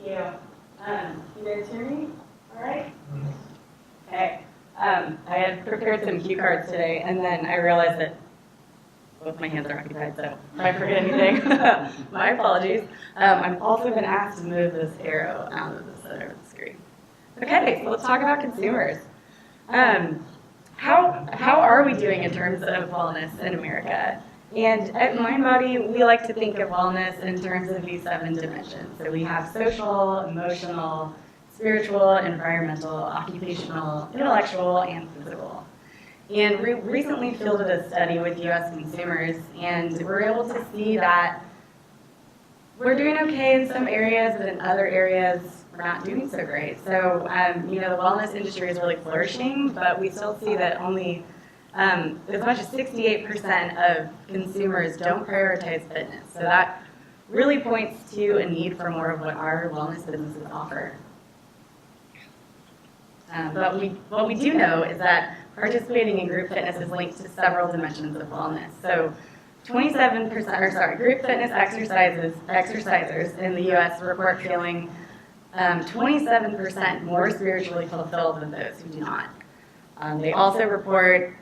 you. You guys hear me? All right? Okay. I had prepared some cue cards today, and then I realized that both my hands are occupied, so if I forget anything, my apologies. I've also been asked to move this arrow out of the center of the screen. Okay, so let's talk about consumers. How are we doing in terms of wellness in America? And at MindBody, we like to think of wellness in terms of these 7 dimensions. So we have social, emotional, spiritual, environmental, occupational, intellectual, and physical. And we recently fielded a study with U.S. consumers, and we're able to see that we're doing okay in some areas, but in other areas, we're not doing so great. So, the wellness industry is really flourishing, but we still see that only as much as 68% of consumers don't prioritize fitness. So that really points to a need for more of what our wellness businesses offer. But what we do know is that participating in group fitness is linked to several dimensions of wellness. So 27%, group fitness exercisers in the U.S. report feeling 27% more spiritually fulfilled than those who do not. They also report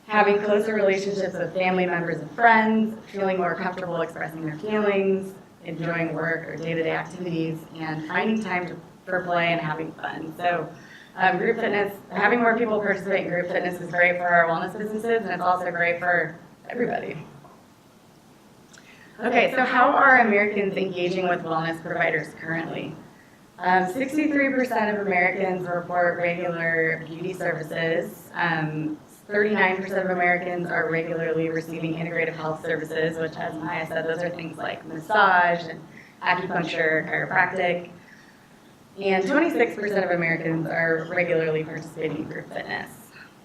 having closer relationships with family members and friends, feeling more comfortable expressing their feelings, enjoying work or day-to-day activities, and finding time for play and having fun. So group fitness, having more people participate in group fitness is great for our wellness businesses, and it's also great for everybody. Okay, so how are Americans engaging with wellness providers currently? 63% of Americans report regular beauty services. 39% of Americans are regularly receiving integrative health services, which, as Maya said, those are things like massage and acupuncture, chiropractic. And 26% of Americans are regularly participating in group fitness.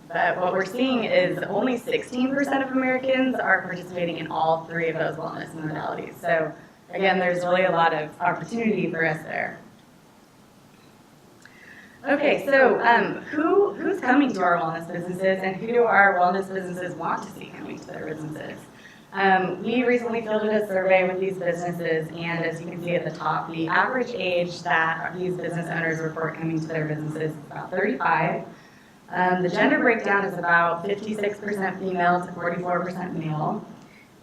But what we're seeing is only 16% of Americans are participating in all 3 of those wellness modalities. So again, there's really a lot of opportunity for us there. Okay, so who's coming to our wellness businesses, and who do our wellness businesses want to see coming to their businesses? We recently fielded a survey with these businesses, and as you can see at the top, the average age that these business owners report coming to their businesses is about 35. The gender breakdown is about 56% female to 44% male.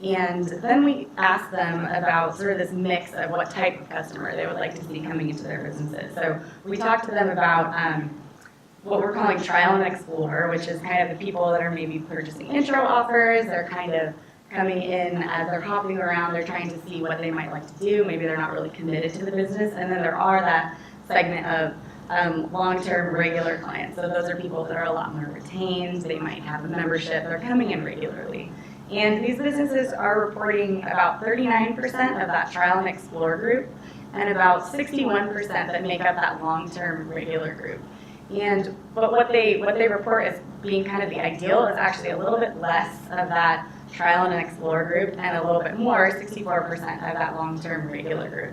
And then we asked them about sort of this mix of what type of customer they would like to see coming into their businesses. So we talked to them about what we're calling trial and explore, which is kind of the people that are maybe purchasing intro offers. They're kind of coming in as they're hopping around. They're trying to see what they might like to do. Maybe they're not really committed to the business. And then there are that segment of long-term regular clients. So those are people that are a lot more retained. They might have a membership. They're coming in regularly. And these businesses are reporting about 39% of that trial and explore group, and about 61% that make up that long-term regular group. But what they report as being kind of the ideal is actually a little bit less of that trial and explore group, and a little bit more, 64% of that long-term regular group.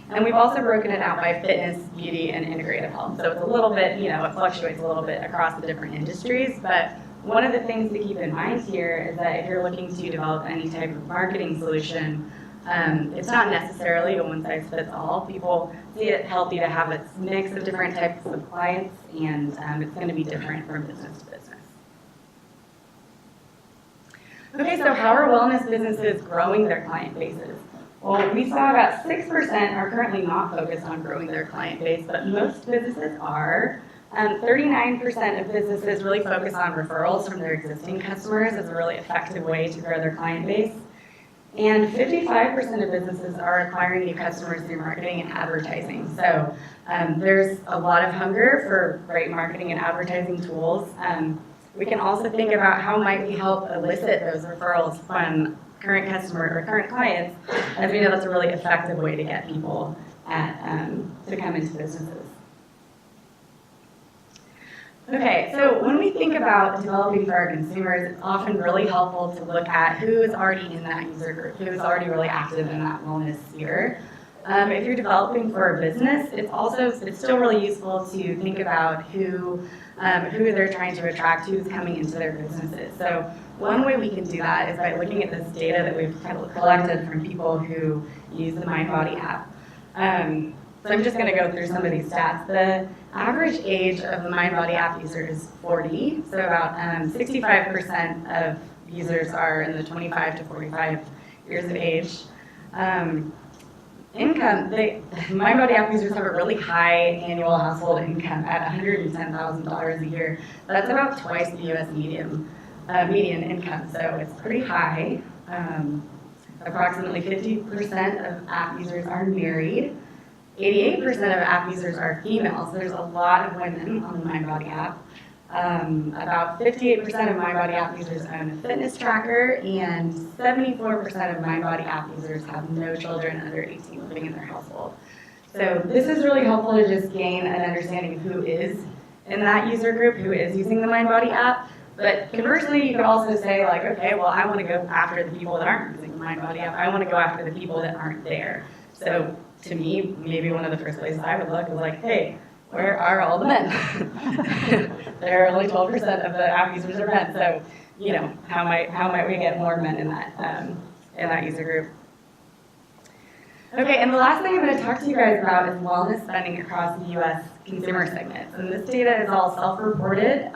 And we've also broken it out by fitness, beauty, and integrative health. So it's a little bit, it fluctuates a little bit across the different industries, but one of the things to keep in mind here is that if you're looking to develop any type of marketing solution, it's not necessarily a one-size-fits-all. People see it healthy to have a mix of different types of clients, and it's going to be different from business to business. Okay, so how are wellness businesses growing their client bases? Well, we saw about 6% are currently not focused on growing their client base, but most businesses are. 39% of businesses really focus on referrals from their existing customers as a really effective way to grow their client base. And 55% of businesses are acquiring new customers through marketing and advertising. So there's a lot of hunger for great marketing and advertising tools. We can also think about how might we help elicit those referrals from current customer or current clients, as we know that's a really effective way to get people to come into businesses. Okay, so when we think about developing for our consumers, it's often really helpful to look at who is already in that user group, who is already really active in that wellness sphere. If you're developing for a business, it's still really useful to think about who they're trying to attract, who's coming into their businesses. So one way we can do that is by looking at this data that we've kind of collected from people who use the MindBody app. So I'm just going to go through some of these stats. The average age of the MindBody app user is 40, so about 65% of users are in the 25 to 45 years of age. Income, MindBody app users have a really high annual household income at $110,000 a year. That's about twice the U.S. median income, so it's pretty high. Approximately 50% of app users are married. 88% of app users are female, so there's a lot of women on the MindBody app. About 58% of MindBody app users own a fitness tracker, and 74% of MindBody app users have no children under 18 living in their household. So this is really helpful to just gain an understanding of who is in that user group, who is using the MindBody app. But conversely, you could also say, like, okay, well, I want to go after the people that aren't using the MindBody app. I want to go after the people that aren't there. So to me, maybe one of the first places I would look is like, hey, where are all the men? There are only 12% of the app users are men. So, you know, how might we get more men in that user group? Okay, and the last thing I'm going to talk to you guys about is wellness spending across the U.S. consumer segments. And this data is all self-reported.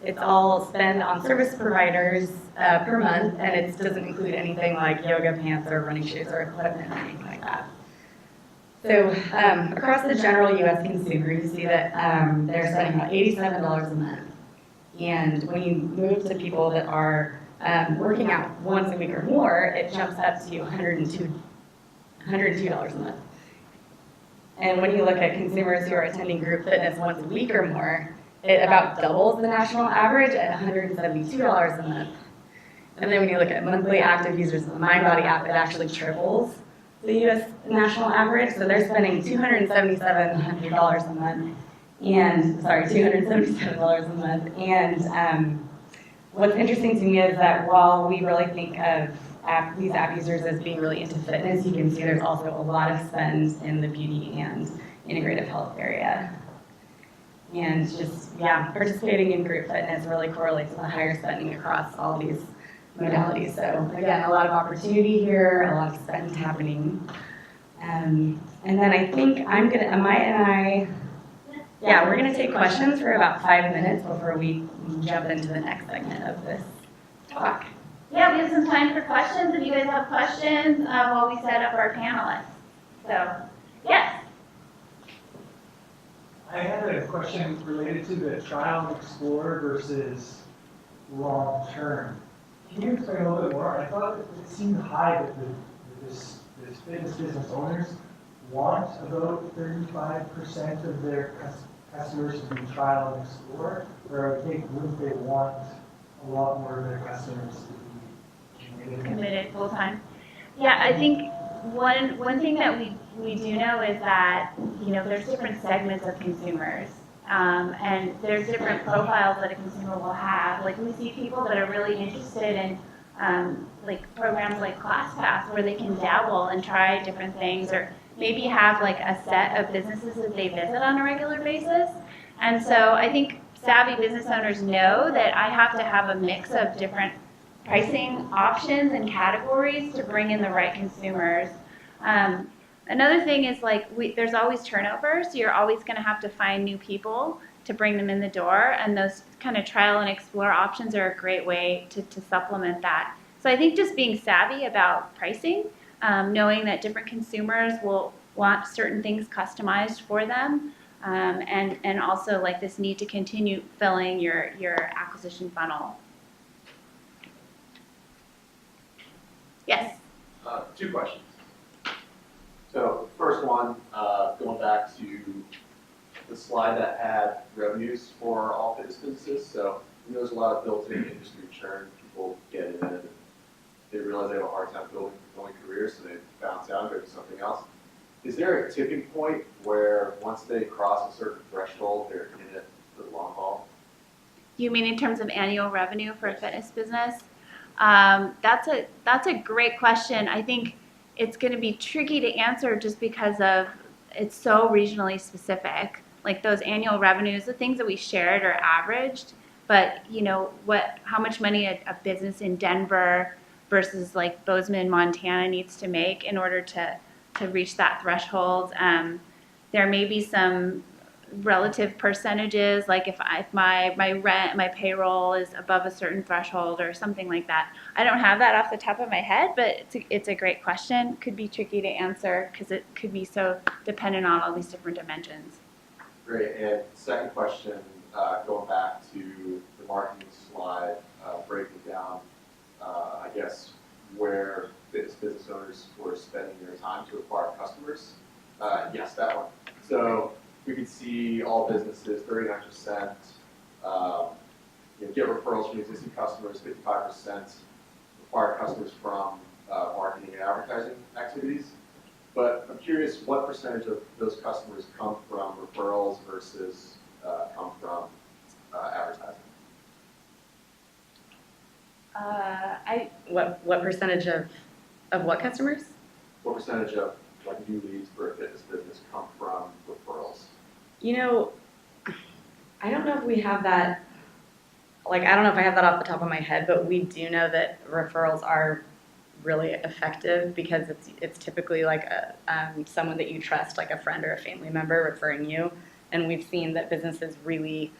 It's all spend on service providers per month, and it doesn't include anything like yoga pants or running shoes or equipment or anything like that. So across the general U.S. consumer, you see that they're spending about $87 a month. And when you move to people that are working out once a week or more, it jumps up to $102 a month. And when you look at consumers who are attending group fitness once a week or more, it about doubles the national average at $172 a month. And then when you look at monthly active users of the MindBody app, it actually triples the U.S. national average. So they're spending $277 a month, and $277 a month. And what's interesting to me is that while we really think of these app users as being really into fitness, you can see there's also a lot of spend in the beauty and integrative health area. And just, yeah, participating in group fitness really correlates to the higher spending across all these modalities. So again, a lot of opportunity here, a lot of spend happening. And then I think we're going to take questions for about 5 minutes before we jump into the next segment of this talk. Yeah, we have some time for questions. If you guys have questions while we set up our panelists. So, yes. I had a question related to the trial and explore versus long term. Can you explain a little bit more? I thought it seemed high that this fitness business owners want about 35% of their customers to be trial and explore, or I think wouldn't they want a lot more of their customers to be Committed full time. Yeah, I think one thing that we do know is that, you know, there's different segments of consumers, and there's different profiles that a consumer will have. Like, we see people that are really interested in like programs like ClassPass, where they can dabble and try different things, or maybe have like a set of businesses that they visit on a regular basis. And so I think savvy business owners know that I have to have a mix of different pricing options and categories to bring in the right consumers. Another thing is, like, there's always turnover, so you're always going to have to find new people to bring them in the door, and those kind of trial and explore options are a great way to supplement that. So I think just being savvy about pricing, knowing that different consumers will want certain things customized for them, and also like this need to continue filling your acquisition funnel. Yes? 2 questions. So first one, going back to the slide that had revenues for all fitness businesses. So there's a lot of built-in industry churn. People get in and they realize they have a hard time building careers, so they bounce out and go to something else. Is there a tipping point where once they cross a certain threshold, they're in it for the long haul? You mean in terms of annual revenue for a fitness business? That's a great question. I think it's going to be tricky to answer just because of it's so regionally specific. Like, those annual revenues, the things that we shared are averaged, but you know how much money a business in Denver versus like Bozeman, Montana needs to make in order to to reach that threshold. There may be some relative percentages, like if my rent, my payroll is above a certain threshold or something like that. I don't have that off the top of my head, but it's a great question. Could be tricky to answer because it could be so dependent on all these different dimensions. Great, and second question, going back to the marketing slide, breaking down, I guess, where business owners were spending their time to acquire customers. Yes, that one. So we could see all businesses, 39%, get referrals from existing customers, 55% acquire customers from marketing and advertising activities. But I'm curious, what percentage of those customers come from referrals versus come from advertising? What percentage of what customers? What percentage of like new leads for a fitness business come from referrals? You know, I don't know if we have that, like, I don't know if I have that off the top of my head, but we do know that referrals are really effective because it's typically like someone that you trust, like a friend or a family member referring you. And we've seen that businesses really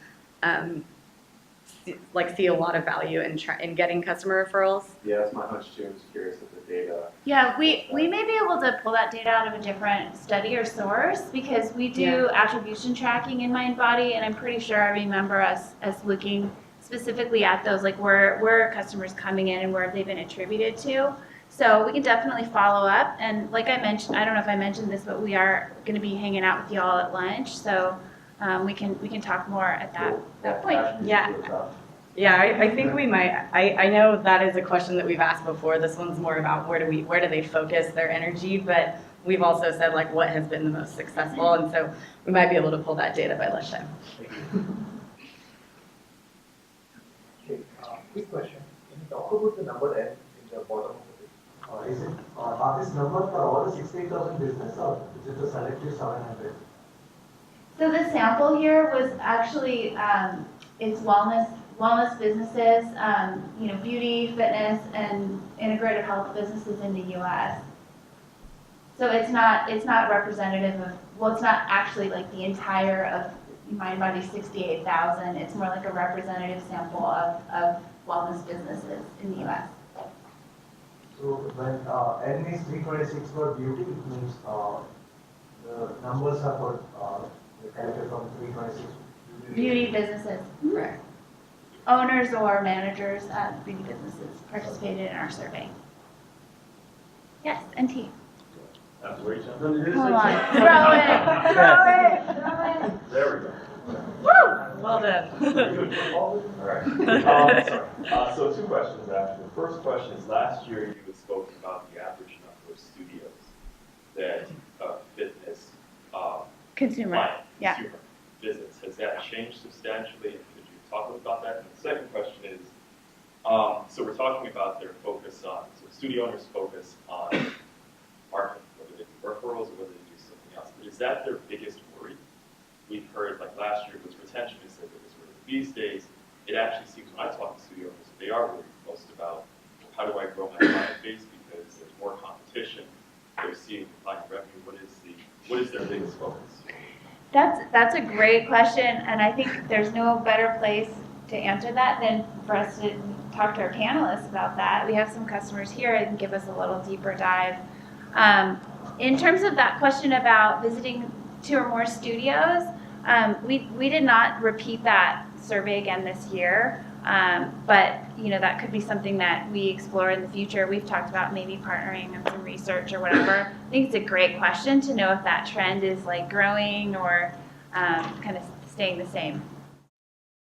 see a lot of value in getting customer referrals. Yeah, that's my hunch too. I'm just curious if the data. Yeah, we may be able to pull that data out of a different study or source because we do attribution tracking in MindBody, and I'm pretty sure I remember us looking specifically at those, like where are customers coming in and where have they been attributed to. So we can definitely follow up, and like I mentioned, I don't know if I mentioned this, but we are going to be hanging out with you all at lunch, so we can talk more at that point. Yeah, I think we might. I know that is a question that we've asked before. This one's more about where do they focus their energy, but we've also said like what has been the most successful, and so we might be able to pull that data by lunchtime. Okay, quick question. Can you talk about the number N in the bottom of the page? Are these numbers for all the 68,000 business or is it a selective 700? So the sample here was actually it's wellness businesses, beauty, fitness, and integrated health businesses in the U.S. So it's not representative of, well, it's not actually like the entire of MindBody 68,000. It's more like a representative sample of wellness businesses in the U.S. So when N is 326 for beauty, it means the numbers are for calculated from 326 Beauty businesses. Right. Owners or managers at beauty businesses participated in our survey. Yes, NT. That's where you jump. Come on, throw it. There we go. Woo! Well done. All right. Sorry. So two questions actually. The first question is, last year you had spoken about the average number of studios that fitness Consumer. client, Yeah. consumer visits. Has that changed substantially? And could you talk about that? And the second question is, so we're talking about their focus on, so studio owners focus on marketing, whether they do referrals or whether they do something else. But is that their biggest worry? We've heard, like last year was retention is their biggest worry. These days, it actually seems when I talk to studio owners, they are worried most about how do I grow my client base because there's more competition. They're seeing declining revenue. What is their biggest focus? That's a great question, and I think there's no better place to answer that than for us to talk to our panelists about that. We have some customers here that can give us a little deeper dive. In terms of that question about visiting 2 or more studios, we did not repeat that survey again this year, but that could be something that we explore in the future. We've talked about maybe partnering on some research or whatever. I think it's a great question to know if that trend is like growing or kind of staying the same.